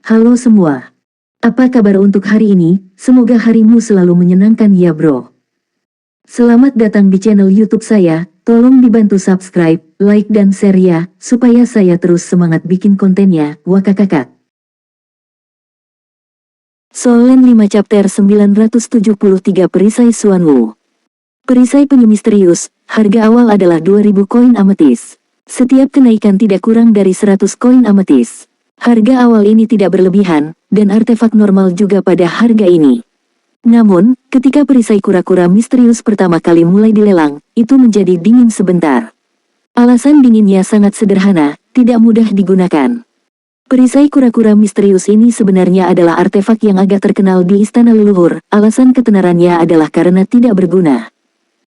Halo semua. Apa kabar untuk hari ini? Semoga harimu selalu menyenangkan ya bro. Selamat datang di channel YouTube saya. Tolong dibantu subscribe, like dan share ya, supaya saya terus semangat bikin kontennya. Wakakakak. Solen 5 chapter 973 Perisai Xuanwu. Perisai penyu misterius, harga awal adalah 2000 koin ametis. Setiap kenaikan tidak kurang dari 100 koin ametis. Harga awal ini tidak berlebihan, dan artefak normal juga pada harga ini. Namun, ketika perisai kura-kura misterius pertama kali mulai dilelang, itu menjadi dingin sebentar. Alasan dinginnya sangat sederhana, tidak mudah digunakan. Perisai kura-kura misterius ini sebenarnya adalah artefak yang agak terkenal di istana leluhur, alasan ketenarannya adalah karena tidak berguna.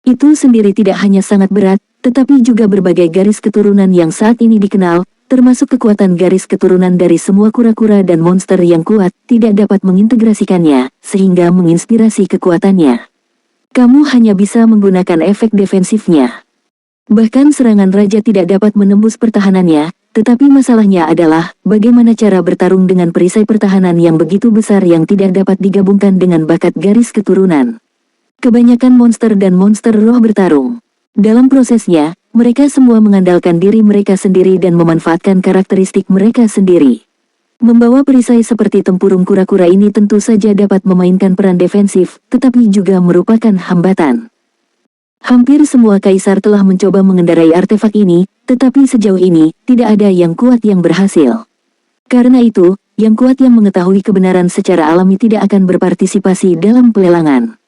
Itu sendiri tidak hanya sangat berat, tetapi juga berbagai garis keturunan yang saat ini dikenal, termasuk kekuatan garis keturunan dari semua kura-kura dan monster yang kuat, tidak dapat mengintegrasikannya, sehingga menginspirasi kekuatannya. Kamu hanya bisa menggunakan efek defensifnya. Bahkan serangan raja tidak dapat menembus pertahanannya, tetapi masalahnya adalah, bagaimana cara bertarung dengan perisai pertahanan yang begitu besar yang tidak dapat digabungkan dengan bakat garis keturunan. Kebanyakan monster dan monster roh bertarung. Dalam prosesnya, mereka semua mengandalkan diri mereka sendiri dan memanfaatkan karakteristik mereka sendiri. Membawa perisai seperti tempurung kura-kura ini tentu saja dapat memainkan peran defensif, tetapi juga merupakan hambatan. Hampir semua kaisar telah mencoba mengendarai artefak ini, tetapi sejauh ini, tidak ada yang kuat yang berhasil. Karena itu, yang kuat yang mengetahui kebenaran secara alami tidak akan berpartisipasi dalam pelelangan.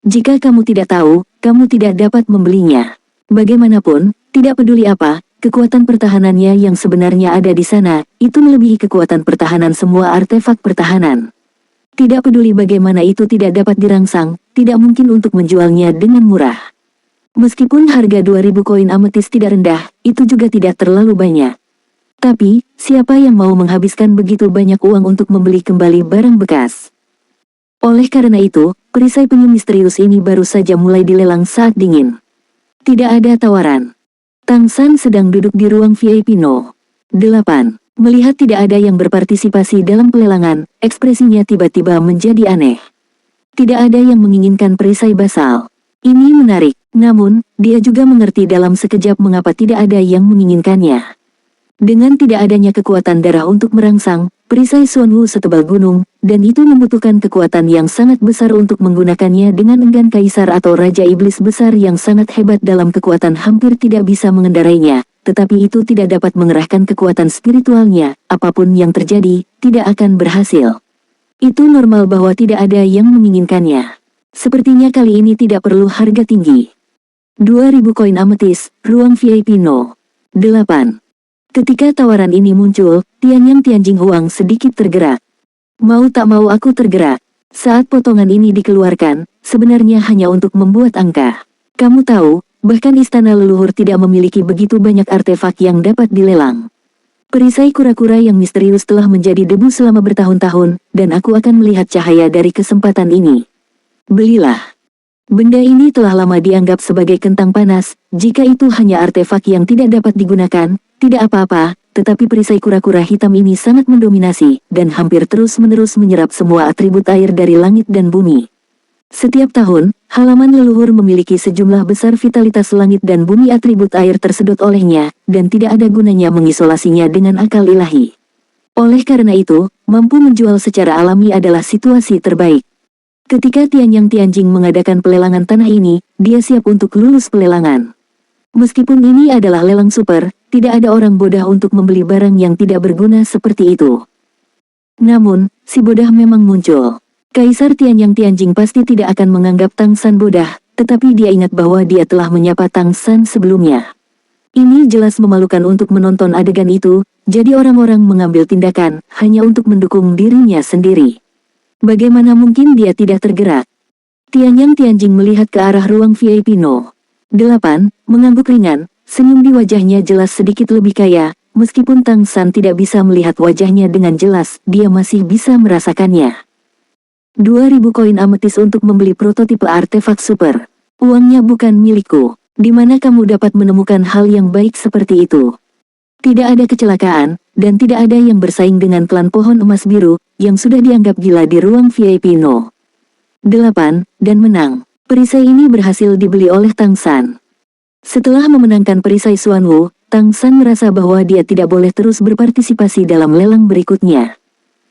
Jika kamu tidak tahu, kamu tidak dapat membelinya. Bagaimanapun, tidak peduli apa, kekuatan pertahanannya yang sebenarnya ada di sana, itu melebihi kekuatan pertahanan semua artefak pertahanan. Tidak peduli bagaimana itu tidak dapat dirangsang, tidak mungkin untuk menjualnya dengan murah. Meskipun harga 2000 koin ametis tidak rendah, itu juga tidak terlalu banyak. Tapi, siapa yang mau menghabiskan begitu banyak uang untuk membeli kembali barang bekas? Oleh karena itu, perisai penyu misterius ini baru saja mulai dilelang saat dingin. Tidak ada tawaran. Tang San sedang duduk di ruang VIP No. 8. Melihat tidak ada yang berpartisipasi dalam pelelangan, ekspresinya tiba-tiba menjadi aneh. Tidak ada yang menginginkan perisai basal. Ini menarik, namun, dia juga mengerti dalam sekejap mengapa tidak ada yang menginginkannya. Dengan tidak adanya kekuatan darah untuk merangsang, perisai Xuanwu setebal gunung, dan itu membutuhkan kekuatan yang sangat besar untuk menggunakannya dengan enggan kaisar atau raja iblis besar yang sangat hebat dalam kekuatan hampir tidak bisa mengendarainya, tetapi itu tidak dapat mengerahkan kekuatan spiritualnya, apapun yang terjadi, tidak akan berhasil. Itu normal bahwa tidak ada yang menginginkannya. Sepertinya kali ini tidak perlu harga tinggi. 2000 koin ametis, ruang VIP No. 8. Ketika tawaran ini muncul, Tianyang Tianjing Huang sedikit tergerak. Mau tak mau aku tergerak. Saat potongan ini dikeluarkan, sebenarnya hanya untuk membuat angka. Kamu tahu, bahkan istana leluhur tidak memiliki begitu banyak artefak yang dapat dilelang. Perisai kura-kura yang misterius telah menjadi debu selama bertahun-tahun, dan aku akan melihat cahaya dari kesempatan ini. Belilah. Benda ini telah lama dianggap sebagai kentang panas, jika itu hanya artefak yang tidak dapat digunakan, tidak apa-apa, tetapi perisai kura-kura hitam ini sangat mendominasi, dan hampir terus-menerus menyerap semua atribut air dari langit dan bumi. Setiap tahun, halaman leluhur memiliki sejumlah besar vitalitas langit dan bumi atribut air tersedot olehnya, dan tidak ada gunanya mengisolasinya dengan akal ilahi. Oleh karena itu, mampu menjual secara alami adalah situasi terbaik. Ketika Tianyang Tianjing mengadakan pelelangan tanah ini, dia siap untuk lulus pelelangan. Meskipun ini adalah lelang super, tidak ada orang bodoh untuk membeli barang yang tidak berguna seperti itu. Namun, si bodoh memang muncul. Kaisar Tianyang Tianjing pasti tidak akan menganggap Tang San bodoh, tetapi dia ingat bahwa dia telah menyapa Tang San sebelumnya. Ini jelas memalukan untuk menonton adegan itu, jadi orang-orang mengambil tindakan, hanya untuk mendukung dirinya sendiri. Bagaimana mungkin dia tidak tergerak? Tianyang Tianjing melihat ke arah ruang VIP No. 8, mengangguk ringan, senyum di wajahnya jelas sedikit lebih kaya, meskipun Tang San tidak bisa melihat wajahnya dengan jelas, dia masih bisa merasakannya. 2000 koin ametis untuk membeli prototipe artefak super. Uangnya bukan milikku. Di mana kamu dapat menemukan hal yang baik seperti itu? Tidak ada kecelakaan, dan tidak ada yang bersaing dengan klan pohon emas biru, yang sudah dianggap gila di ruang VIP No. 8, dan menang. Perisai ini berhasil dibeli oleh Tang San. Setelah memenangkan perisai Xuanwu, Tang San merasa bahwa dia tidak boleh terus berpartisipasi dalam lelang berikutnya.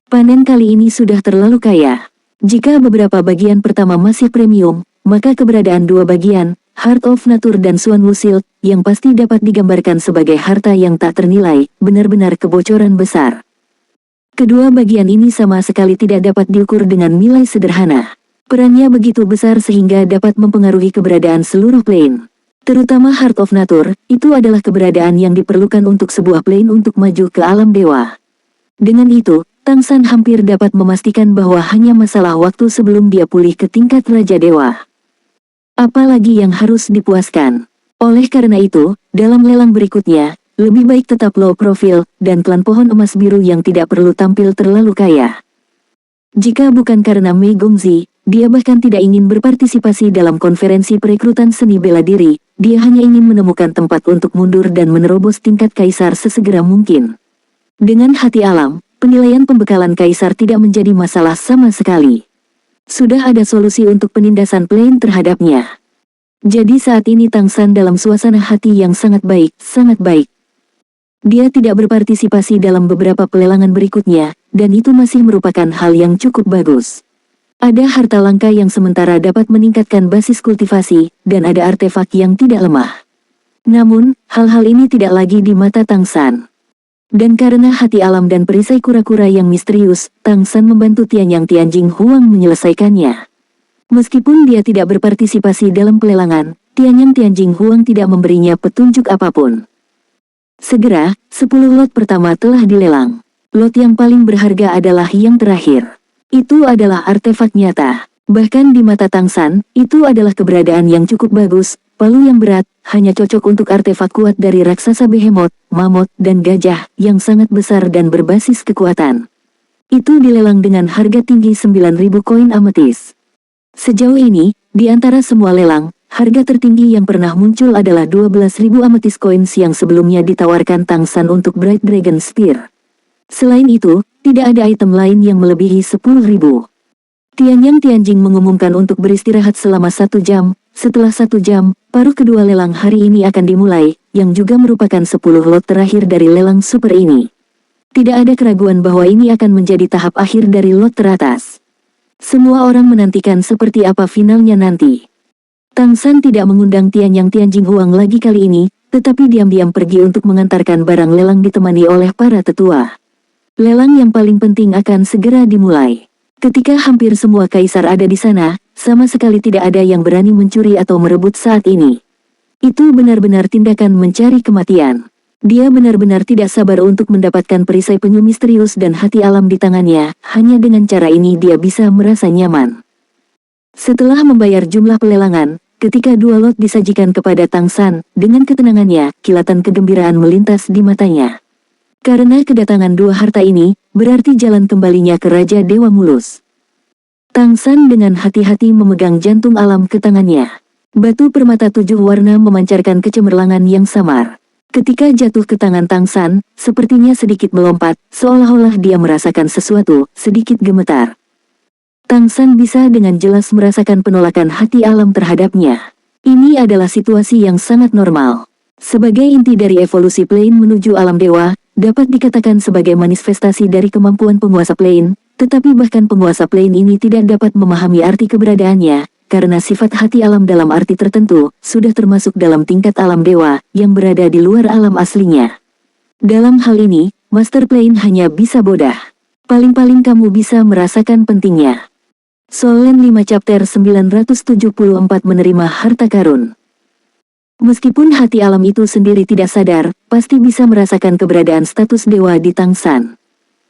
Panen kali ini sudah terlalu kaya. Jika beberapa bagian pertama masih premium, maka keberadaan dua bagian, Heart of Nature dan Xuanwu Shield, yang pasti dapat digambarkan sebagai harta yang tak ternilai, benar-benar kebocoran besar. Kedua bagian ini sama sekali tidak dapat diukur dengan nilai sederhana. Perannya begitu besar sehingga dapat mempengaruhi keberadaan seluruh plane. Terutama Heart of Nature, itu adalah keberadaan yang diperlukan untuk sebuah plane untuk maju ke alam dewa. Dengan itu, Tang San hampir dapat memastikan bahwa hanya masalah waktu sebelum dia pulih ke tingkat Raja Dewa. Apalagi yang harus dipuaskan. Oleh karena itu, dalam lelang berikutnya, lebih baik tetap low profile, dan klan pohon emas biru yang tidak perlu tampil terlalu kaya. Jika bukan karena Mei Gongzi, dia bahkan tidak ingin berpartisipasi dalam konferensi perekrutan seni bela diri, dia hanya ingin menemukan tempat untuk mundur dan menerobos tingkat kaisar sesegera mungkin. Dengan hati alam, penilaian pembekalan kaisar tidak menjadi masalah sama sekali. Sudah ada solusi untuk penindasan plane terhadapnya. Jadi saat ini Tang San dalam suasana hati yang sangat baik, sangat baik. Dia tidak berpartisipasi dalam beberapa pelelangan berikutnya, dan itu masih merupakan hal yang cukup bagus. Ada harta langka yang sementara dapat meningkatkan basis kultivasi, dan ada artefak yang tidak lemah. Namun, hal-hal ini tidak lagi di mata Tang San. Dan karena hati alam dan perisai kura-kura yang misterius, Tang San membantu Tianyang Tianjing Huang menyelesaikannya. Meskipun dia tidak berpartisipasi dalam pelelangan, Tianyang Tianjing Huang tidak memberinya petunjuk apapun. Segera, 10 lot pertama telah dilelang. Lot yang paling berharga adalah yang terakhir. Itu adalah artefak nyata. Bahkan di mata Tang San, itu adalah keberadaan yang cukup bagus. Palu yang berat, hanya cocok untuk artefak kuat dari raksasa behemoth, mamut, dan gajah, yang sangat besar dan berbasis kekuatan. Itu dilelang dengan harga tinggi 9.000 koin ametis. Sejauh ini, di antara semua lelang, harga tertinggi yang pernah muncul adalah 12.000 ametis coins yang sebelumnya ditawarkan Tang San untuk Bright Dragon Spear. Selain itu, tidak ada item lain yang melebihi 10.000. Tianyang Tianjing mengumumkan untuk beristirahat selama 1 jam. Setelah 1 jam, paruh kedua lelang hari ini akan dimulai, yang juga merupakan 10 lot terakhir dari lelang super ini. Tidak ada keraguan bahwa ini akan menjadi tahap akhir dari lot teratas. Semua orang menantikan seperti apa finalnya nanti. Tang San tidak mengundang Tianyang Tianjing Huang lagi kali ini, tetapi diam-diam pergi untuk mengantarkan barang lelang ditemani oleh para tetua. Lelang yang paling penting akan segera dimulai. Ketika hampir semua kaisar ada di sana, sama sekali tidak ada yang berani mencuri atau merebut saat ini. Itu benar-benar tindakan mencari kematian. Dia benar-benar tidak sabar untuk mendapatkan perisai penyu misterius dan hati alam di tangannya, hanya dengan cara ini dia bisa merasa nyaman. Setelah membayar jumlah pelelangan, ketika 2 lot disajikan kepada Tang San, dengan ketenangannya, kilatan kegembiraan melintas di matanya. Karena kedatangan 2 harta ini, berarti jalan kembalinya ke Raja Dewa mulus. Tang San dengan hati-hati memegang jantung alam ke tangannya. Batu permata 7 warna memancarkan kecemerlangan yang samar. Ketika jatuh ke tangan Tang San, sepertinya sedikit melompat, seolah-olah dia merasakan sesuatu, sedikit gemetar. Tang San bisa dengan jelas merasakan penolakan hati alam terhadapnya. Ini adalah situasi yang sangat normal. Sebagai inti dari evolusi plane menuju alam dewa, dapat dikatakan sebagai manifestasi dari kemampuan penguasa plane, tetapi bahkan penguasa plane ini tidak dapat memahami arti keberadaannya, karena sifat hati alam dalam arti tertentu, sudah termasuk dalam tingkat alam dewa, yang berada di luar alam aslinya. Dalam hal ini, Master Plane hanya bisa bodah. Paling-paling kamu bisa merasakan pentingnya. Solen 5 chapter 974 menerima harta karun. Meskipun hati alam itu sendiri tidak sadar, pasti bisa merasakan keberadaan status dewa di Tang San.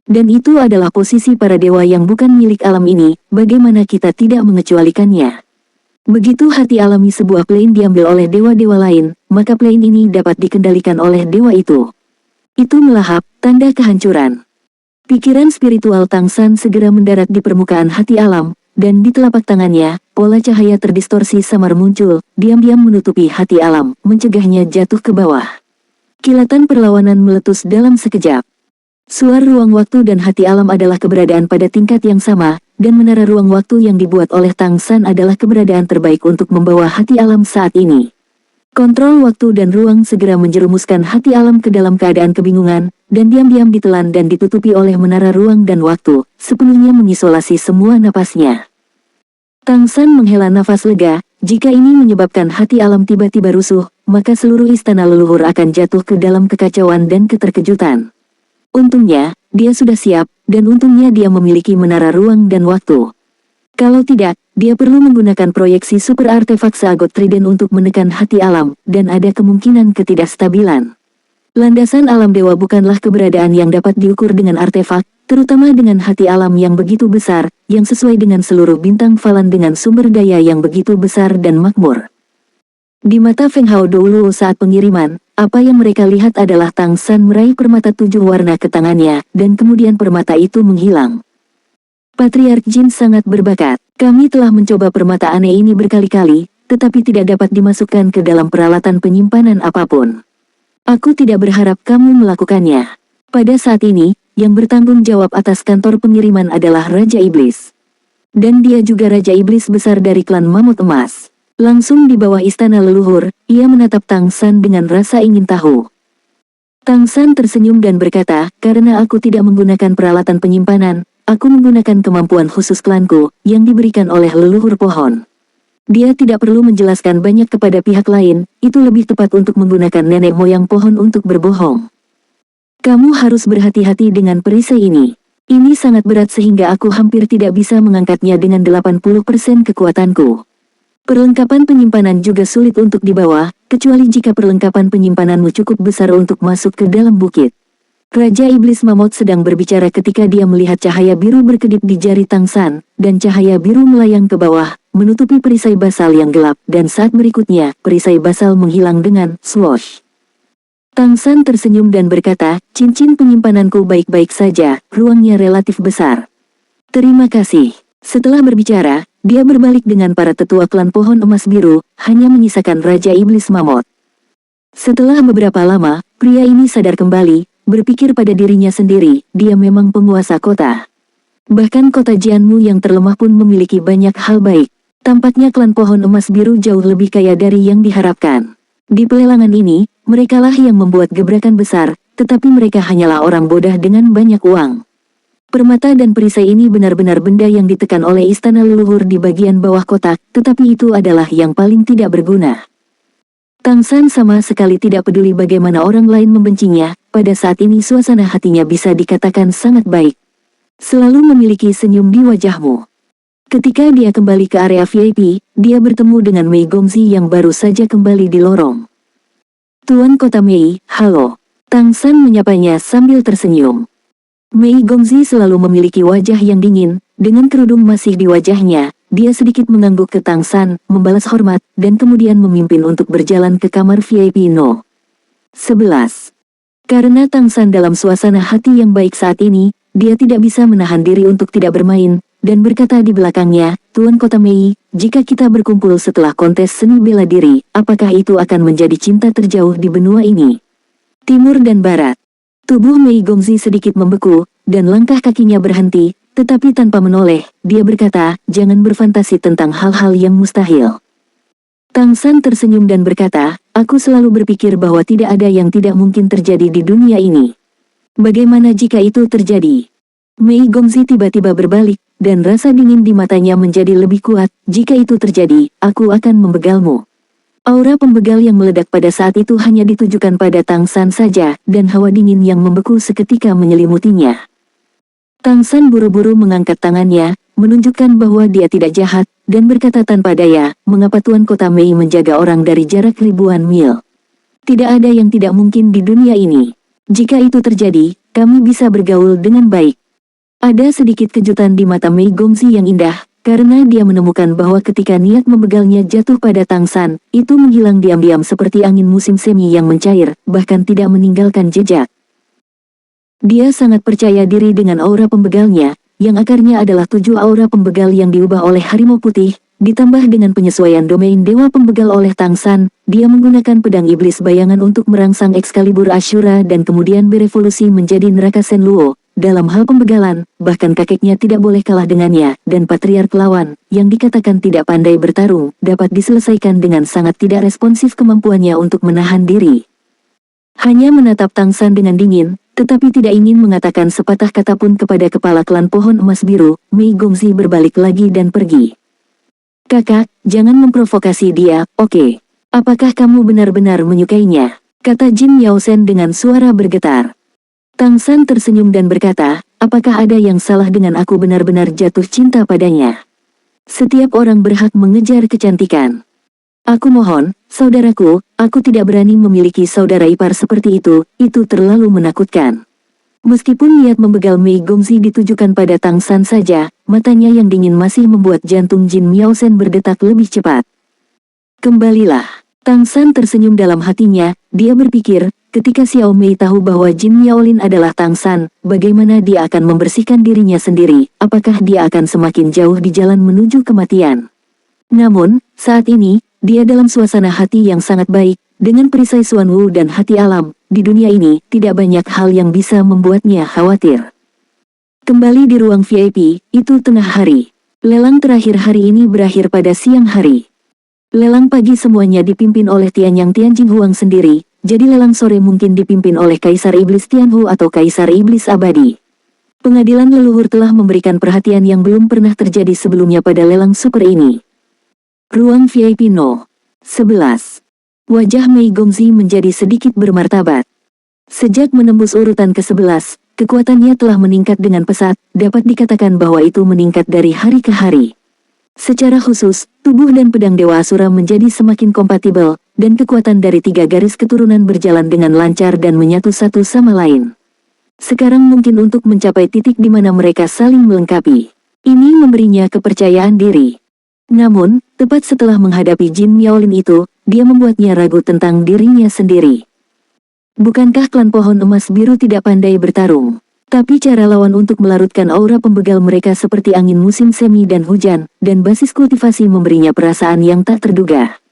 Dan itu adalah posisi para dewa yang bukan milik alam ini, bagaimana kita tidak mengecualikannya. Begitu hati alami sebuah plane diambil oleh dewa-dewa lain, maka plane ini dapat dikendalikan oleh dewa itu. Itu melahap, tanda kehancuran. Pikiran spiritual Tang San segera mendarat di permukaan hati alam, dan di telapak tangannya, pola cahaya terdistorsi samar muncul, diam-diam menutupi hati alam, mencegahnya jatuh ke bawah. Kilatan perlawanan meletus dalam sekejap. Suar ruang waktu dan hati alam adalah keberadaan pada tingkat yang sama, dan menara ruang waktu yang dibuat oleh Tang San adalah keberadaan terbaik untuk membawa hati alam saat ini. Kontrol waktu dan ruang segera menjerumuskan hati alam ke dalam keadaan kebingungan, dan diam-diam ditelan dan ditutupi oleh menara ruang dan waktu, sepenuhnya mengisolasi semua napasnya. Tang San menghela nafas lega, jika ini menyebabkan hati alam tiba-tiba rusuh, maka seluruh istana leluhur akan jatuh ke dalam kekacauan dan keterkejutan. Untungnya, dia sudah siap, dan untungnya dia memiliki menara ruang dan waktu. Kalau tidak, dia perlu menggunakan proyeksi super artefak Seagot Trident untuk menekan hati alam, dan ada kemungkinan ketidakstabilan. Landasan alam dewa bukanlah keberadaan yang dapat diukur dengan artefak, terutama dengan hati alam yang begitu besar, yang sesuai dengan seluruh bintang falan dengan sumber daya yang begitu besar dan makmur. Di mata Feng Hao dulu saat pengiriman, apa yang mereka lihat adalah Tang San meraih permata 7 warna ke tangannya, dan kemudian permata itu menghilang. Patriark Jin sangat berbakat. Kami telah mencoba permata aneh ini berkali-kali, tetapi tidak dapat dimasukkan ke dalam peralatan penyimpanan apapun. Aku tidak berharap kamu melakukannya. Pada saat ini, yang bertanggung jawab atas kantor pengiriman adalah Raja Iblis. Dan dia juga Raja Iblis besar dari klan Mamut Emas. Langsung di bawah istana leluhur, ia menatap Tang San dengan rasa ingin tahu. Tang San tersenyum dan berkata, karena aku tidak menggunakan peralatan penyimpanan, aku menggunakan kemampuan khusus klanku, yang diberikan oleh leluhur pohon. Dia tidak perlu menjelaskan banyak kepada pihak lain, itu lebih tepat untuk menggunakan nenek moyang pohon untuk berbohong. Kamu harus berhati-hati dengan perisai ini. Ini sangat berat sehingga aku hampir tidak bisa mengangkatnya dengan 80% kekuatanku. Perlengkapan penyimpanan juga sulit untuk dibawa, kecuali jika perlengkapan penyimpananmu cukup besar untuk masuk ke dalam bukit. Raja Iblis Mamut sedang berbicara ketika dia melihat cahaya biru berkedip di jari Tang San, dan cahaya biru melayang ke bawah, menutupi perisai basal yang gelap, dan saat berikutnya, perisai basal menghilang dengan swoosh. Tang San tersenyum dan berkata, cincin penyimpananku baik-baik saja, ruangnya relatif besar. Terima kasih. Setelah berbicara, dia berbalik dengan para tetua klan pohon emas biru, hanya menyisakan Raja Iblis Mamut. Setelah beberapa lama, pria ini sadar kembali, berpikir pada dirinya sendiri, dia memang penguasa kota. Bahkan kota Jianmu yang terlemah pun memiliki banyak hal baik. Tampaknya klan pohon emas biru jauh lebih kaya dari yang diharapkan. Di pelelangan ini, merekalah yang membuat gebrakan besar, tetapi mereka hanyalah orang bodoh dengan banyak uang. Permata dan perisai ini benar-benar benda yang ditekan oleh istana leluhur di bagian bawah kotak, tetapi itu adalah yang paling tidak berguna. Tang San sama sekali tidak peduli bagaimana orang lain membencinya, pada saat ini suasana hatinya bisa dikatakan sangat baik. Selalu memiliki senyum di wajahmu. Ketika dia kembali ke area VIP, dia bertemu dengan Mei Gongzi yang baru saja kembali di lorong. Tuan Kota Mei, halo. Tang San menyapanya sambil tersenyum. Mei Gongzi selalu memiliki wajah yang dingin, dengan kerudung masih di wajahnya. Dia sedikit mengangguk ke Tang San, membalas hormat, dan kemudian memimpin untuk berjalan ke kamar VIP No. 11. Karena Tang San dalam suasana hati yang baik saat ini, dia tidak bisa menahan diri untuk tidak bermain, dan berkata di belakangnya, Tuan Kota Mei, jika kita berkumpul setelah kontes seni bela diri, apakah itu akan menjadi cinta terjauh di benua ini? Timur dan Barat. Tubuh Mei Gongzi sedikit membeku, dan langkah kakinya berhenti, tetapi tanpa menoleh, dia berkata, jangan berfantasi tentang hal-hal yang mustahil. Tang San tersenyum dan berkata, aku selalu berpikir bahwa tidak ada yang tidak mungkin terjadi di dunia ini. Bagaimana jika itu terjadi? Mei Gongzi tiba-tiba berbalik, dan rasa dingin di matanya menjadi lebih kuat, jika itu terjadi, aku akan membegalmu. Aura pembegal yang meledak pada saat itu hanya ditujukan pada Tang San saja, dan hawa dingin yang membeku seketika menyelimutinya. Tang San buru-buru mengangkat tangannya, menunjukkan bahwa dia tidak jahat, dan berkata tanpa daya, mengapa Tuan Kota Mei menjaga orang dari jarak ribuan mil? Tidak ada yang tidak mungkin di dunia ini. Jika itu terjadi, kami bisa bergaul dengan baik. Ada sedikit kejutan di mata Mei Gongzi yang indah, karena dia menemukan bahwa ketika niat membegalnya jatuh pada Tang San, itu menghilang diam-diam seperti angin musim semi yang mencair, bahkan tidak meninggalkan jejak. Dia sangat percaya diri dengan aura pembegalnya, yang akarnya adalah 7 aura pembegal yang diubah oleh harimau putih, ditambah dengan penyesuaian domain Dewa Pembegal oleh Tang San, dia menggunakan pedang iblis bayangan untuk merangsang Excalibur Ashura dan kemudian berevolusi menjadi neraka Senluo. Dalam hal pembegalan, bahkan kakeknya tidak boleh kalah dengannya, dan Patriark lawan, yang dikatakan tidak pandai bertarung, dapat diselesaikan dengan sangat tidak responsif kemampuannya untuk menahan diri. Hanya menatap Tang San dengan dingin, tetapi tidak ingin mengatakan sepatah kata pun kepada kepala klan pohon emas biru, Mei Gongzi berbalik lagi dan pergi. Kakak, jangan memprovokasi dia, oke? Apakah kamu benar-benar menyukainya? Kata Jin Yaosen dengan suara bergetar. Tang San tersenyum dan berkata, apakah ada yang salah dengan aku benar-benar jatuh cinta padanya? Setiap orang berhak mengejar kecantikan. Aku mohon, saudaraku, aku tidak berani memiliki saudara ipar seperti itu terlalu menakutkan. Meskipun niat membegal Mei Gongzi ditujukan pada Tang San saja, matanya yang dingin masih membuat jantung Jin Miaosen berdetak lebih cepat. Kembalilah. Tang San tersenyum dalam hatinya, dia berpikir, ketika Xiao Mei tahu bahwa Jin Miaolin adalah Tang San, bagaimana dia akan membersihkan dirinya sendiri, apakah dia akan semakin jauh di jalan menuju kematian. Namun, saat ini, dia dalam suasana hati yang sangat baik, dengan perisai Xuan Wu dan hati alam, di dunia ini, tidak banyak hal yang bisa membuatnya khawatir. Kembali di ruang VIP, itu tengah hari. Lelang terakhir hari ini berakhir pada siang hari. Lelang pagi semuanya dipimpin oleh Tianyang Tianjing Huang sendiri, jadi lelang sore mungkin dipimpin oleh Kaisar Iblis Tianhu atau Kaisar Iblis Abadi. Pengadilan leluhur telah memberikan perhatian yang belum pernah terjadi sebelumnya pada lelang super ini. Ruang VIP No. 11. Wajah Mei Gongzi menjadi sedikit bermartabat. Sejak menembus urutan ke-11, kekuatannya telah meningkat dengan pesat, dapat dikatakan bahwa itu meningkat dari hari ke hari. Secara khusus, tubuh dan pedang Dewa Asura menjadi semakin kompatibel, dan kekuatan dari 3 garis keturunan berjalan dengan lancar dan menyatu satu sama lain. Sekarang mungkin untuk mencapai titik di mana mereka saling melengkapi. Ini memberinya kepercayaan diri. Namun, tepat setelah menghadapi Jin Miaolin itu, dia membuatnya ragu tentang dirinya sendiri. Bukankah klan pohon emas biru tidak pandai bertarung? Tapi cara lawan untuk melarutkan aura pembegal mereka seperti angin musim semi dan hujan, dan basis kultivasi memberinya perasaan yang tak terduga.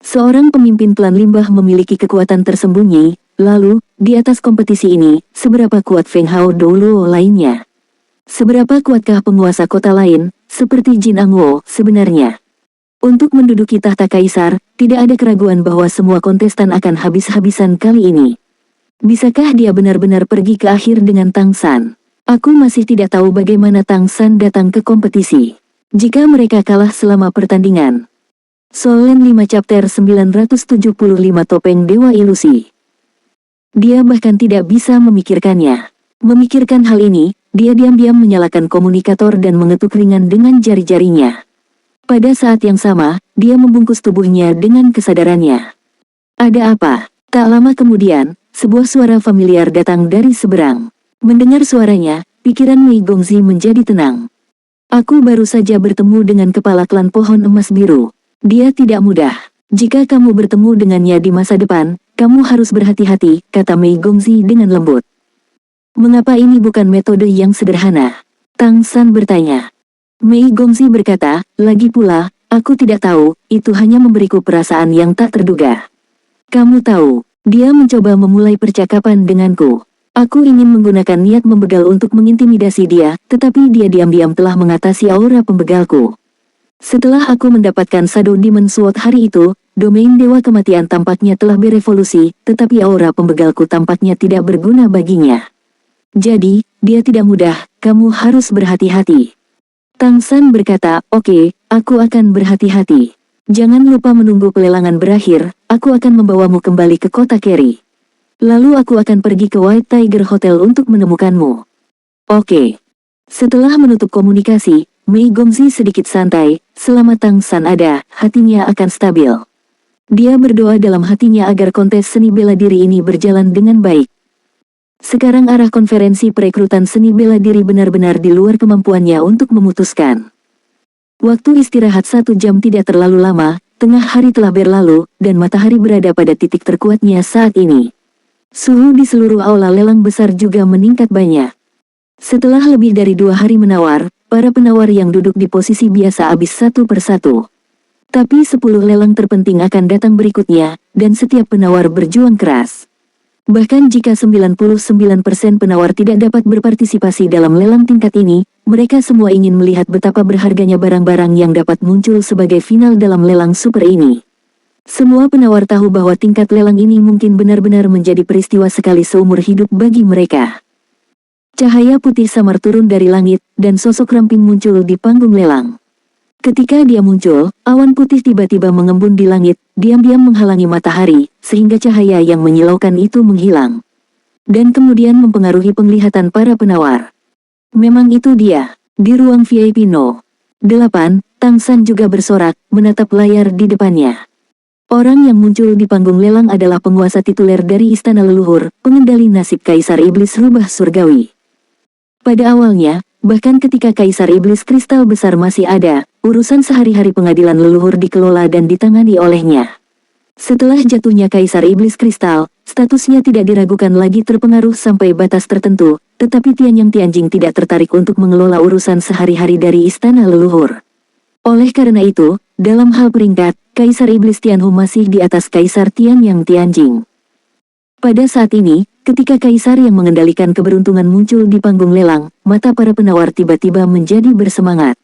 Seorang pemimpin klan limbah memiliki kekuatan tersembunyi, lalu, di atas kompetisi ini, seberapa kuat Feng Hao Doulo lainnya? Seberapa kuatkah penguasa kota lain, seperti Jin Angwo, sebenarnya? Untuk menduduki tahta kaisar, tidak ada keraguan bahwa semua kontestan akan habis-habisan kali ini. Bisakah dia benar-benar pergi ke akhir dengan Tang San? Aku masih tidak tahu bagaimana Tang San datang ke kompetisi. Jika mereka kalah selama pertandingan. Solen 5 Chapter 975 Topeng Dewa Ilusi. Dia bahkan tidak bisa memikirkannya. Memikirkan hal ini, dia diam-diam menyalakan komunikator dan mengetuk ringan dengan jari-jarinya. Pada saat yang sama, dia membungkus tubuhnya dengan kesadarannya. Ada apa? Tak lama kemudian, sebuah suara familiar datang dari seberang. Mendengar suaranya, pikiran Mei Gongzi menjadi tenang. Aku baru saja bertemu dengan kepala klan pohon emas biru. Dia tidak mudah. Jika kamu bertemu dengannya di masa depan, kamu harus berhati-hati, kata Mei Gongzi dengan lembut. Mengapa ini bukan metode yang sederhana? Tang San bertanya. Mei Gongzi berkata, lagi pula, aku tidak tahu, itu hanya memberiku perasaan yang tak terduga. Kamu tahu, dia mencoba memulai percakapan denganku. Aku ingin menggunakan niat membegal untuk mengintimidasi dia, tetapi dia diam-diam telah mengatasi aura pembegalku. Setelah aku mendapatkan Shadow Demon Sword hari itu, domain Dewa Kematian tampaknya telah berevolusi, tetapi aura pembegalku tampaknya tidak berguna baginya. Jadi, dia tidak mudah, kamu harus berhati-hati. Tang San berkata, oke, aku akan berhati-hati. Jangan lupa menunggu pelelangan berakhir, aku akan membawamu kembali ke kota Kerry. Lalu aku akan pergi ke White Tiger Hotel untuk menemukanmu. Oke. Setelah menutup komunikasi, Mei Gongzi sedikit santai, selama Tang San ada, hatinya akan stabil. Dia berdoa dalam hatinya agar kontes seni bela diri ini berjalan dengan baik. Sekarang arah konferensi perekrutan seni bela diri benar-benar di luar kemampuannya untuk memutuskan. Waktu istirahat 1 jam tidak terlalu lama, tengah hari telah berlalu, dan matahari berada pada titik terkuatnya saat ini. Suhu di seluruh aula lelang besar juga meningkat banyak. Setelah lebih dari 2 hari menawar, para penawar yang duduk di posisi biasa habis satu persatu. Tapi 10 lelang terpenting akan datang berikutnya, dan setiap penawar berjuang keras. Bahkan jika 99% penawar tidak dapat berpartisipasi dalam lelang tingkat ini, mereka semua ingin melihat betapa berharganya barang-barang yang dapat muncul sebagai final dalam lelang super ini. Semua penawar tahu bahwa tingkat lelang ini mungkin benar-benar menjadi peristiwa sekali seumur hidup bagi mereka. Cahaya putih samar turun dari langit, dan sosok ramping muncul di panggung lelang. Ketika dia muncul, awan putih tiba-tiba mengembun di langit, diam-diam menghalangi matahari, sehingga cahaya yang menyilaukan itu menghilang. Dan kemudian mempengaruhi penglihatan para penawar. Memang itu dia. Di ruang VIP No. 8, Tang San juga bersorak, menatap layar di depannya. Orang yang muncul di panggung lelang adalah penguasa tituler dari Istana Leluhur, pengendali nasib Kaisar Iblis Rubah Surgawi. Pada awalnya, bahkan ketika Kaisar Iblis Kristal Besar masih ada, urusan sehari-hari pengadilan leluhur dikelola dan ditangani olehnya. Setelah jatuhnya Kaisar Iblis Kristal, statusnya tidak diragukan lagi terpengaruh sampai batas tertentu, tetapi Tianyang Tianjing tidak tertarik untuk mengelola urusan sehari-hari dari Istana Leluhur. Oleh karena itu, dalam hal peringkat, Kaisar Iblis Tianhu masih di atas Kaisar Tianyang Tianjing. Pada saat ini, ketika Kaisar yang mengendalikan keberuntungan muncul di panggung lelang, mata para penawar tiba-tiba menjadi bersemangat.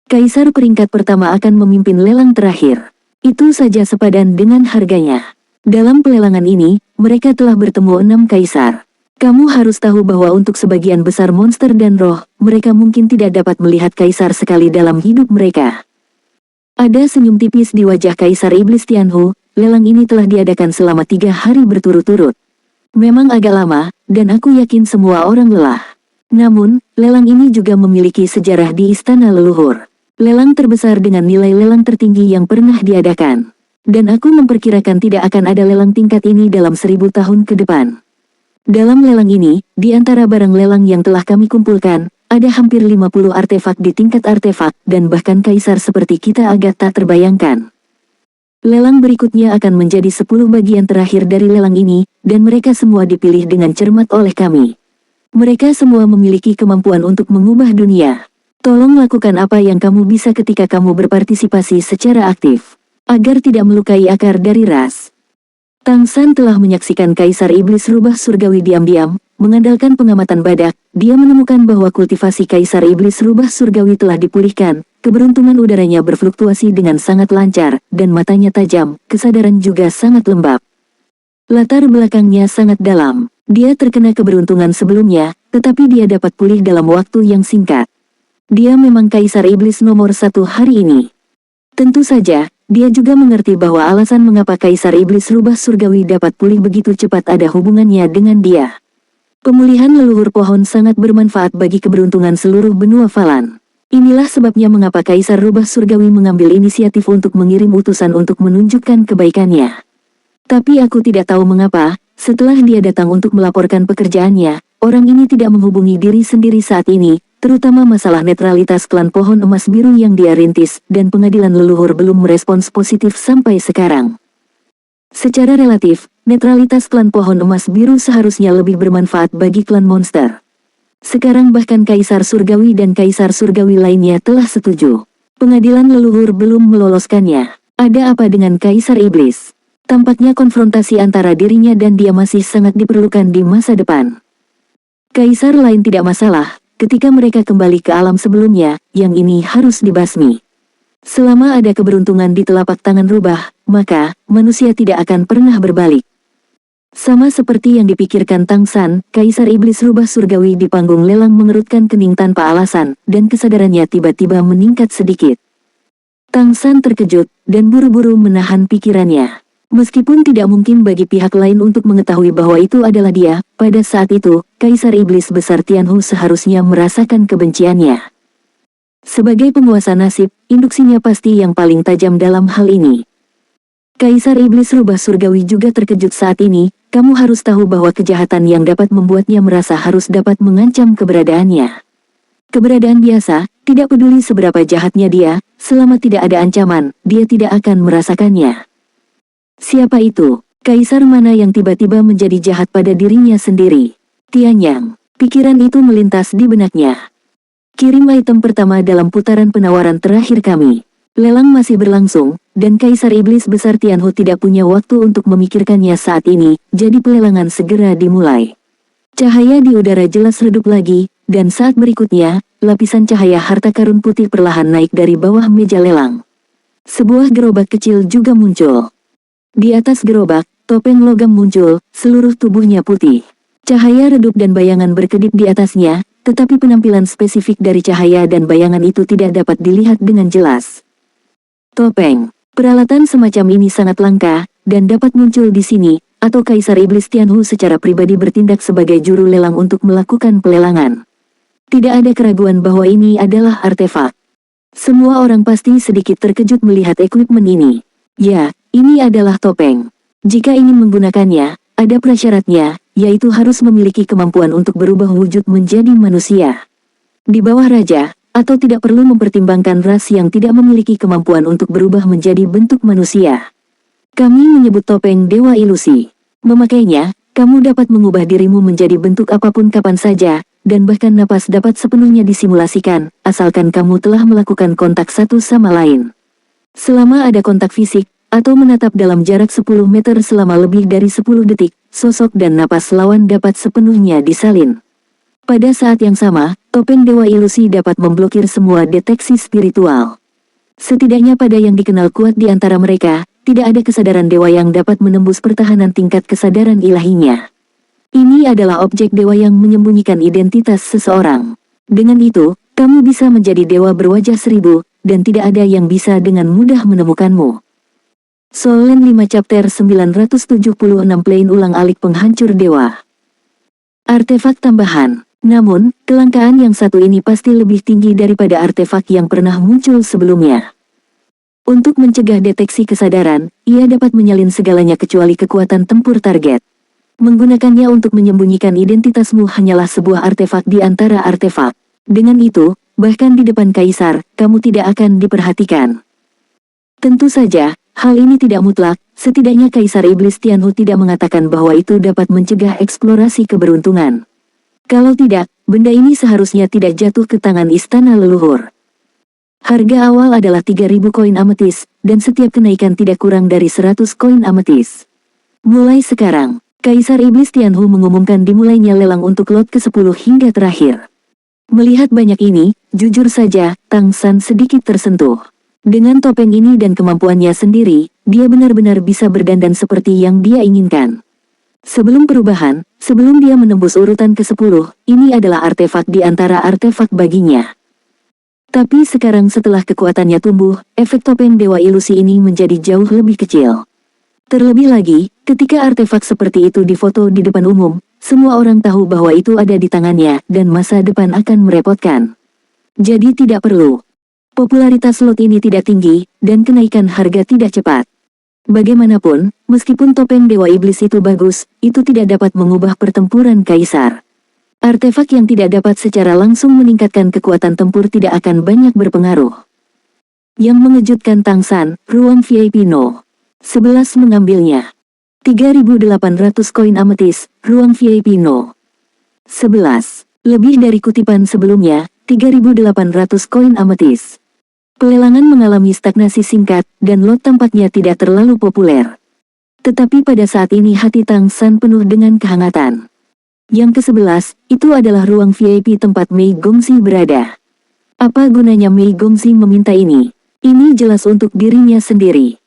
Kaisar peringkat pertama akan memimpin lelang terakhir. Itu saja sepadan dengan harganya. Dalam pelelangan ini, mereka telah bertemu 6 kaisar. Kamu harus tahu bahwa untuk sebagian besar monster dan roh, mereka mungkin tidak dapat melihat kaisar sekali dalam hidup mereka. Ada senyum tipis di wajah Kaisar Iblis Tianhu, lelang ini telah diadakan selama 3 hari berturut-turut. Memang agak lama, dan aku yakin semua orang lelah. Namun, lelang ini juga memiliki sejarah di Istana Leluhur. Lelang terbesar dengan nilai lelang tertinggi yang pernah diadakan. Dan aku memperkirakan tidak akan ada lelang tingkat ini dalam 1000 tahun ke depan. Dalam lelang ini, di antara barang lelang yang telah kami kumpulkan, ada hampir 50 artefak di tingkat artefak, dan bahkan kaisar seperti kita agak tak terbayangkan. Lelang berikutnya akan menjadi 10 bagian terakhir dari lelang ini, dan mereka semua dipilih dengan cermat oleh kami. Mereka semua memiliki kemampuan untuk mengubah dunia. Tolong lakukan apa yang kamu bisa ketika kamu berpartisipasi secara aktif, agar tidak melukai akar dari ras. Tang San telah menyaksikan Kaisar Iblis Rubah Surgawi diam-diam, mengandalkan pengamatan badak, dia menemukan bahwa kultivasi Kaisar Iblis Rubah Surgawi telah dipulihkan, keberuntungan udaranya berfluktuasi dengan sangat lancar, dan matanya tajam, kesadaran juga sangat lembab. Latar belakangnya sangat dalam, dia terkena keberuntungan sebelumnya, tetapi dia dapat pulih dalam waktu yang singkat. Dia memang Kaisar Iblis nomor 1 hari ini. Tentu saja, dia juga mengerti bahwa alasan mengapa Kaisar Iblis Rubah Surgawi dapat pulih begitu cepat ada hubungannya dengan dia. Pemulihan leluhur pohon sangat bermanfaat bagi keberuntungan seluruh benua Falan. Inilah sebabnya mengapa Kaisar Rubah Surgawi mengambil inisiatif untuk mengirim utusan untuk menunjukkan kebaikannya. Tapi aku tidak tahu mengapa, setelah dia datang untuk melaporkan pekerjaannya, orang ini tidak menghubungi diri sendiri saat ini, terutama masalah netralitas klan pohon emas biru yang dia rintis, dan pengadilan leluhur belum merespons positif sampai sekarang. Secara relatif, netralitas klan pohon emas biru seharusnya lebih bermanfaat bagi klan monster. Sekarang bahkan Kaisar Surgawi dan Kaisar Surgawi lainnya telah setuju. Pengadilan leluhur belum meloloskannya. Ada apa dengan Kaisar Iblis? Tampaknya konfrontasi antara dirinya dan dia masih sangat diperlukan di masa depan. Kaisar lain tidak masalah. Ketika mereka kembali ke alam sebelumnya, yang ini harus dibasmi. Selama ada keberuntungan di telapak tangan rubah, maka manusia tidak akan pernah berbalik. Sama seperti yang dipikirkan Tang San, Kaisar Iblis Rubah Surgawi di panggung lelang mengerutkan kening tanpa alasan, dan kesadarannya tiba-tiba meningkat sedikit. Tang San terkejut, dan buru-buru menahan pikirannya. Meskipun tidak mungkin bagi pihak lain untuk mengetahui bahwa itu adalah dia, pada saat itu, Kaisar Iblis Besar Tianhu seharusnya merasakan kebenciannya. Sebagai penguasa nasib, induksinya pasti yang paling tajam dalam hal ini. Kaisar Iblis Rubah Surgawi juga terkejut saat ini, kamu harus tahu bahwa kejahatan yang dapat membuatnya merasa harus dapat mengancam keberadaannya. Keberadaan biasa, tidak peduli seberapa jahatnya dia, selama tidak ada ancaman, dia tidak akan merasakannya. Siapa itu? Kaisar mana yang tiba-tiba menjadi jahat pada dirinya sendiri? Tianyang. Pikiran itu melintas di benaknya. Kirim item pertama dalam putaran penawaran terakhir kami. Lelang masih berlangsung, dan Kaisar Iblis Besar Tianhu tidak punya waktu untuk memikirkannya saat ini, jadi pelelangan segera dimulai. Cahaya di udara jelas redup lagi, dan saat berikutnya, lapisan cahaya harta karun putih perlahan naik dari bawah meja lelang. Sebuah gerobak kecil juga muncul. Di atas gerobak, topeng logam muncul, seluruh tubuhnya putih. Cahaya redup dan bayangan berkedip di atasnya, tetapi penampilan spesifik dari cahaya dan bayangan itu tidak dapat dilihat dengan jelas. Topeng. Peralatan semacam ini sangat langka, dan dapat muncul di sini, atau Kaisar Iblis Tianhu secara pribadi bertindak sebagai juru lelang untuk melakukan pelelangan. Tidak ada keraguan bahwa ini adalah artefak. Semua orang pasti sedikit terkejut melihat equipment ini. Ya, ini adalah topeng. Jika ingin menggunakannya, ada prasyaratnya, yaitu harus memiliki kemampuan untuk berubah wujud menjadi manusia. Di bawah raja, atau tidak perlu mempertimbangkan ras yang tidak memiliki kemampuan untuk berubah menjadi bentuk manusia. Kami menyebut topeng Dewa Ilusi. Memakainya, kamu dapat mengubah dirimu menjadi bentuk apapun kapan saja, dan bahkan napas dapat sepenuhnya disimulasikan, asalkan kamu telah melakukan kontak satu sama lain. Selama ada kontak fisik, atau menatap dalam jarak 10 meter selama lebih dari 10 detik, sosok dan napas lawan dapat sepenuhnya disalin. Pada saat yang sama, topeng Dewa Ilusi dapat memblokir semua deteksi spiritual. Setidaknya pada yang dikenal kuat di antara mereka, tidak ada kesadaran dewa yang dapat menembus pertahanan tingkat kesadaran ilahinya. Ini adalah objek dewa yang menyembunyikan identitas seseorang. Dengan itu, kamu bisa menjadi dewa berwajah 1000, dan tidak ada yang bisa dengan mudah menemukanmu. Soul Land 5 Chapter 976 Plain Ulang-alik Penghancur Dewa. Artefak tambahan. Namun, kelangkaan yang satu ini pasti lebih tinggi daripada artefak yang pernah muncul sebelumnya. Untuk mencegah deteksi kesadaran, ia dapat menyalin segalanya kecuali kekuatan tempur target. Menggunakannya untuk menyembunyikan identitasmu hanyalah sebuah artefak di antara artefak. Dengan itu, bahkan di depan Kaisar, kamu tidak akan diperhatikan. Tentu saja, hal ini tidak mutlak, setidaknya Kaisar Iblis Tianhu tidak mengatakan bahwa itu dapat mencegah eksplorasi keberuntungan. Kalau tidak, benda ini seharusnya tidak jatuh ke tangan istana leluhur. Harga awal adalah 3000 koin ametis, dan setiap kenaikan tidak kurang dari 100 koin ametis. Mulai sekarang, Kaisar Iblis Tianhu mengumumkan dimulainya lelang untuk lot ke-10 hingga terakhir. Melihat banyak ini, jujur saja, Tang San sedikit tersentuh. Dengan topeng ini dan kemampuannya sendiri, dia benar-benar bisa berdandan seperti yang dia inginkan. Sebelum perubahan, sebelum dia menembus urutan ke-10, ini adalah artefak di antara artefak baginya. Tapi sekarang setelah kekuatannya tumbuh, efek topeng Dewa Ilusi ini menjadi jauh lebih kecil. Terlebih lagi, ketika artefak seperti itu difoto di depan umum, semua orang tahu bahwa itu ada di tangannya, dan masa depan akan merepotkan. Jadi tidak perlu. Popularitas lot ini tidak tinggi, dan kenaikan harga tidak cepat. Bagaimanapun, meskipun topeng Dewa Iblis itu bagus, itu tidak dapat mengubah pertempuran Kaisar. Artefak yang tidak dapat secara langsung meningkatkan kekuatan tempur tidak akan banyak berpengaruh. Yang mengejutkan Tang San, ruang VIP No. 11 mengambilnya. 3.800 koin ametis, ruang VIP No. 11. Lebih dari kutipan sebelumnya, 3.800 koin ametis. Pelelangan mengalami stagnasi singkat, dan lot tampaknya tidak terlalu populer. Tetapi pada saat ini hati Tang San penuh dengan kehangatan. Yang ke-11, itu adalah ruang VIP tempat Mei Gongxi berada. Apa gunanya Mei Gongxi meminta ini? Ini jelas untuk dirinya sendiri.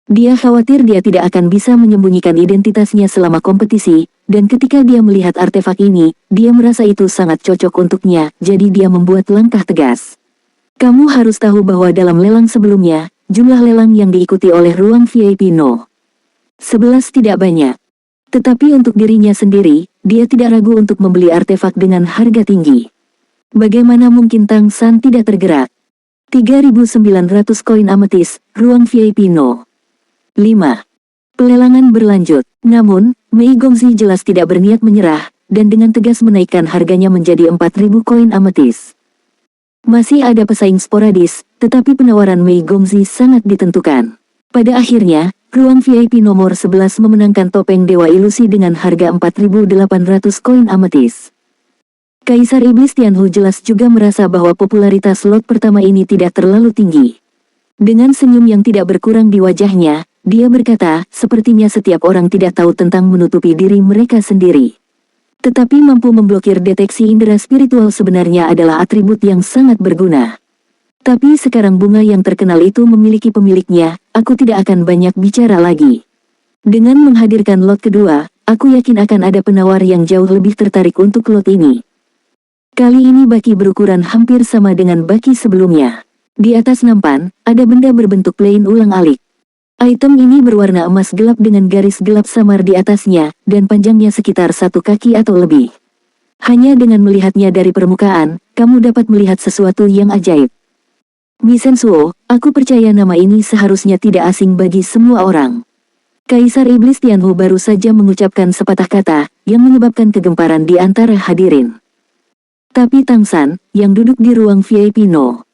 Dia khawatir dia tidak akan bisa menyembunyikan identitasnya selama kompetisi, dan ketika dia melihat artefak ini, dia merasa itu sangat cocok untuknya, jadi dia membuat langkah tegas. Kamu harus tahu bahwa dalam lelang sebelumnya, jumlah lelang yang diikuti oleh ruang VIP No. 11 tidak banyak. Tetapi untuk dirinya sendiri, dia tidak ragu untuk membeli artefak dengan harga tinggi. Bagaimana mungkin Tang San tidak tergerak? 3.900 koin ametis, ruang VIP No. 5. Pelelangan berlanjut. Namun, Mei Gongxi jelas tidak berniat menyerah, dan dengan tegas menaikkan harganya menjadi 4.000 koin ametis. Masih ada pesaing sporadis, tetapi penawaran Mei Gongxi sangat ditentukan. Pada akhirnya, ruang VIP nomor 11 memenangkan topeng Dewa Ilusi dengan harga 4.800 koin ametis. Kaisar Iblis Tianhu jelas juga merasa bahwa popularitas lot pertama ini tidak terlalu tinggi. Dengan senyum yang tidak berkurang di wajahnya, dia berkata, sepertinya setiap orang tidak tahu tentang menutupi diri mereka sendiri. Tetapi mampu memblokir deteksi indera spiritual sebenarnya adalah atribut yang sangat berguna. Tapi sekarang bunga yang terkenal itu memiliki pemiliknya, aku tidak akan banyak bicara lagi. Dengan menghadirkan lot kedua, aku yakin akan ada penawar yang jauh lebih tertarik untuk lot ini. Kali ini baki berukuran hampir sama dengan baki sebelumnya. Di atas nampan, ada benda berbentuk plain ulang-alik. Item ini berwarna emas gelap dengan garis gelap samar di atasnya, dan panjangnya sekitar 1 kaki atau lebih. Hanya dengan melihatnya dari permukaan, kamu dapat melihat sesuatu yang ajaib. Misensuo, aku percaya nama ini seharusnya tidak asing bagi semua orang. Kaisar Iblis Tianhu baru saja mengucapkan sepatah kata, yang menyebabkan kegemparan di antara hadirin. Tapi Tang San, yang duduk di ruang VIP No.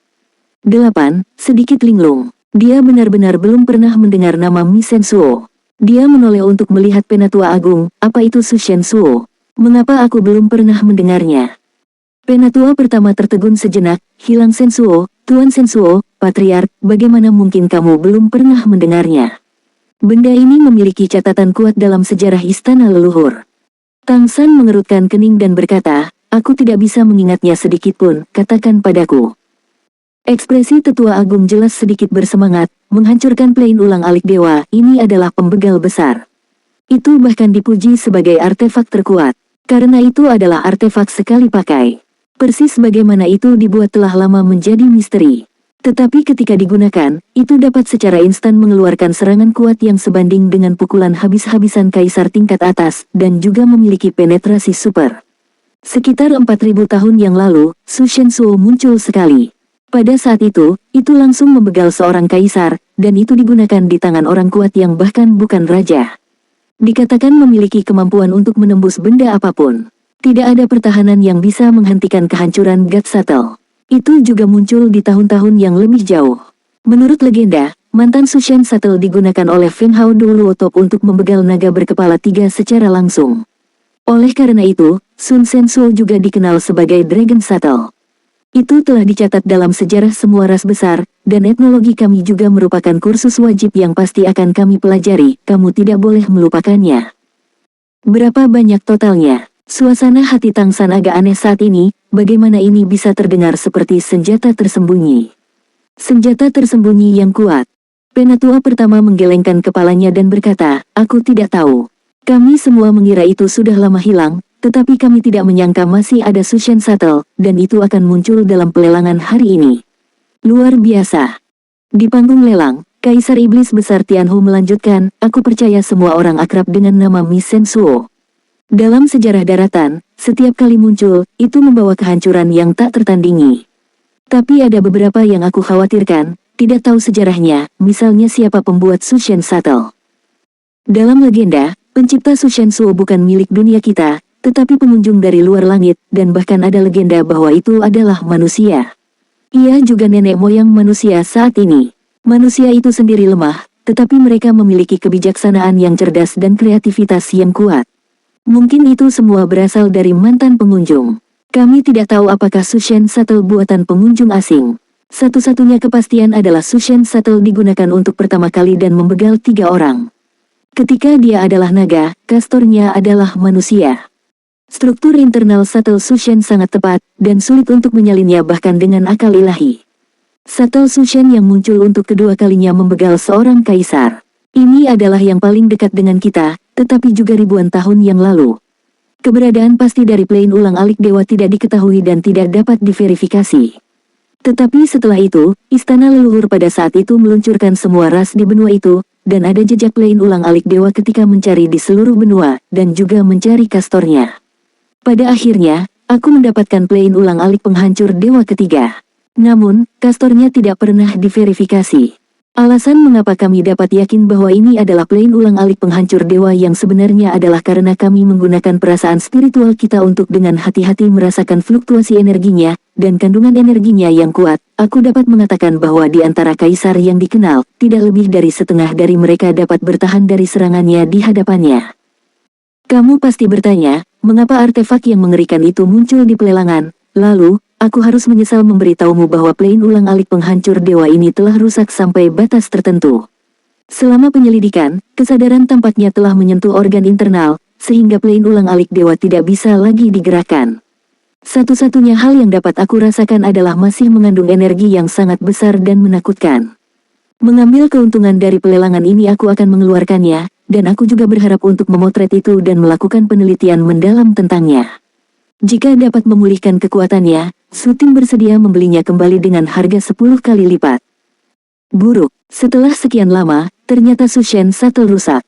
8, sedikit linglung. Dia benar-benar belum pernah mendengar nama Misensuo. Dia menoleh untuk melihat Penatua Agung, apa itu Su Shensuo? Mengapa aku belum pernah mendengarnya? Penatua pertama tertegun sejenak, hilang Sensuo, Tuan Sensuo, Patriark, bagaimana mungkin kamu belum pernah mendengarnya? Benda ini memiliki catatan kuat dalam sejarah istana leluhur. Tang San mengerutkan kening dan berkata, aku tidak bisa mengingatnya sedikitpun, katakan padaku. Ekspresi Tetua Agung jelas sedikit bersemangat, menghancurkan plain ulang-alik dewa, ini adalah pembegal besar. Itu bahkan dipuji sebagai artefak terkuat, karena itu adalah artefak sekali pakai. Persis bagaimana itu dibuat telah lama menjadi misteri. Tetapi ketika digunakan, itu dapat secara instan mengeluarkan serangan kuat yang sebanding dengan pukulan habis-habisan kaisar tingkat atas, dan juga memiliki penetrasi super. Sekitar 4000 tahun yang lalu, Su Shensuo muncul sekali. Pada saat itu langsung membegal seorang kaisar, dan itu digunakan di tangan orang kuat yang bahkan bukan raja. Dikatakan memiliki kemampuan untuk menembus benda apapun. Tidak ada pertahanan yang bisa menghentikan kehancuran God Shuttle. Itu juga muncul di tahun-tahun yang lebih jauh. Menurut legenda, mantan Su Shen Shuttle digunakan oleh Feng Hao Duoluotop untuk membegal naga berkepala 3 secara langsung. Oleh karena itu, Sun Sensuo juga dikenal sebagai Dragon Shuttle. Itu telah dicatat dalam sejarah semua ras besar, dan etnologi kami juga merupakan kursus wajib yang pasti akan kami pelajari, kamu tidak boleh melupakannya. Berapa banyak totalnya? Suasana hati Tang San agak aneh saat ini, bagaimana ini bisa terdengar seperti senjata tersembunyi. Senjata tersembunyi yang kuat. Penatua pertama menggelengkan kepalanya dan berkata, aku tidak tahu. Kami semua mengira itu sudah lama hilang, tetapi kami tidak menyangka masih ada Su Shen Shuttle, dan itu akan muncul dalam pelelangan hari ini. Luar biasa. Di panggung lelang, Kaisar Iblis Besar Tianhu melanjutkan, aku percaya semua orang akrab dengan nama Misensuo. Dalam sejarah daratan, setiap kali muncul, itu membawa kehancuran yang tak tertandingi. Tapi ada beberapa yang aku khawatirkan, tidak tahu sejarahnya, misalnya siapa pembuat Su Shen Shuttle. Dalam legenda, pencipta Su Shensuo bukan milik dunia kita, tetapi pengunjung dari luar langit, dan bahkan ada legenda bahwa itu adalah manusia. Ia juga nenek moyang manusia saat ini. Manusia itu sendiri lemah, tetapi mereka memiliki kebijaksanaan yang cerdas dan kreativitas yang kuat. Mungkin itu semua berasal dari mantan pengunjung. Kami tidak tahu apakah Su Shen Shuttle buatan pengunjung asing. Satu-satunya kepastian adalah Su Shen Shuttle digunakan untuk pertama kali dan membegal 3 orang. Ketika dia adalah naga, kastornya adalah manusia. Struktur internal Shuttle Su Shen sangat tepat, dan sulit untuk menyalinnya bahkan dengan akal ilahi. Shuttle Su Shen yang muncul untuk kedua kalinya membegal seorang kaisar. Ini adalah yang paling dekat dengan kita, tetapi juga ribuan tahun yang lalu. Keberadaan pasti dari plain ulang-alik dewa tidak diketahui dan tidak dapat diverifikasi. Tetapi setelah itu, istana leluhur pada saat itu meluncurkan semua ras di benua itu, dan ada jejak plain ulang-alik dewa ketika mencari di seluruh benua, dan juga mencari kastornya. Pada akhirnya, aku mendapatkan plain ulang-alik penghancur dewa ketiga. Namun, kastornya tidak pernah diverifikasi. Alasan mengapa kami dapat yakin bahwa ini adalah plain ulang-alik penghancur dewa yang sebenarnya adalah karena kami menggunakan perasaan spiritual kita untuk dengan hati-hati merasakan fluktuasi energinya, dan kandungan energinya yang kuat. Aku dapat mengatakan bahwa di antara kaisar yang dikenal, tidak lebih dari setengah dari mereka dapat bertahan dari serangannya di hadapannya. Kamu pasti bertanya, Mengapa artefak yang mengerikan itu muncul di pelelangan? Lalu, aku harus menyesal memberitahumu bahwa plane ulang-alik penghancur dewa ini telah rusak sampai batas tertentu. Selama penyelidikan, kesadaran tampaknya telah menyentuh organ internal, sehingga plane ulang-alik dewa tidak bisa lagi digerakkan. Satu-satunya hal yang dapat aku rasakan adalah masih mengandung energi yang sangat besar dan menakutkan. Mengambil keuntungan dari pelelangan ini aku akan mengeluarkannya, dan aku juga berharap untuk memotret itu dan melakukan penelitian mendalam tentangnya. Jika dapat memulihkan kekuatannya, Suting bersedia membelinya kembali dengan harga 10 kali lipat. Buruk, setelah sekian lama, ternyata Sushen Shuttle rusak.